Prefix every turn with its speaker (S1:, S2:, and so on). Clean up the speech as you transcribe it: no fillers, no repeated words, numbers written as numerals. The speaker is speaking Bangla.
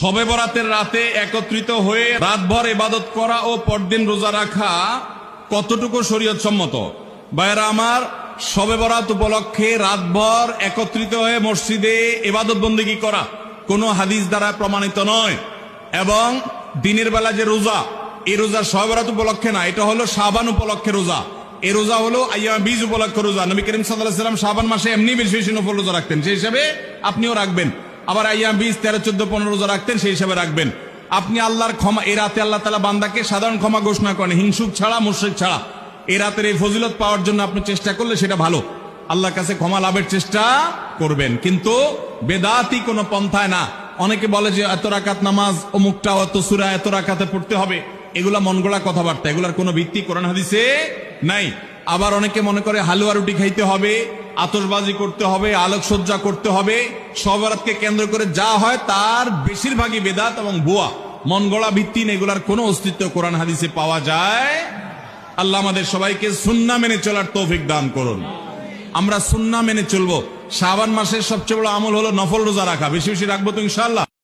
S1: শবে বরাতের রাতে একত্রিত হয়ে রাতভর ইবাদত করা ও পরদিন রোজা রাখা কতটুকু শরীয়ত সম্মত? ভাইরা আমার, শবে বরাত উপলক্ষে রাতভর একত্রিত হয়ে মসজিদে ইবাদত বন্দেগী করা কোনো হাদিস দ্বারা প্রমাণিত নয়। এবং দিনের বেলা যে রোজা, এই রোজা শবে বরাত উপলক্ষে না, এটা হলো শাবান উপলক্ষে রোজা। এই রোজা হলো আইয়াম বীজ উপলক্ষে রোজা। নবী করিম সাল্লাল্লাহু আলাইহি ওয়াসাল্লাম শাবান মাসে এমনি বেশি বেশি নফল রোজা রাখতেন, সেই হিসাবে আপনিও রাখবেন। আবার আইয়াম বীজ 13, 14, 15 রোজা রাখতেন, সেই হিসাবে রাখবেন। আপনি আল্লাহর ক্ষমা, এই রাতে আল্লাহ তাআলা বান্দাকে সাধারণ ক্ষমা ঘোষণা করেন, হিংসুক ছাড়া, মুশরিক ছাড়া। এই রাতের এই ফজিলত পাওয়ার জন্য আপনি চেষ্টা করলে সেটা ভালো, আল্লাহর কাছে ক্ষমা লাভের চেষ্টা করবেন, কিন্তু বেদাতি কোনো পন্থায় না। অনেকে বলে যে এত রাকাত নামাজ, অমুকটা অত সূরা এত রাকাতে পড়তে হবে, এগুলা মন গড়া কথাবার্তা, এগুলার কোনো ভিত্তি কোরআন হাদিসে নাই। আবার অনেকে মনে করে হালুয়া রুটি খাইতে হবে, আতশবাজি করতে হবে, আলোকসজ্জা করতে হবে। শবে বরাতকে কেন্দ্র করে যা হয় তার বেশিরভাগই বেদাত এবং ভুয়া, মন গড়া ভিত্তিহীন, এগুলার কোনো অস্তিত্ব কোরআন হাদিসে পাওয়া যায়। আল্লাহ আমাদের সবাইকে সুন্নাহ মেনে চলার তৌফিক দান করুন। আমরা সুন্নাহ মেনে চলবো। শাবান মাসের সবচেয়ে বড় আমল হলো নফল রোজা রাখা। বেশি বেশি রাখবো তো ইনশাআল্লাহ।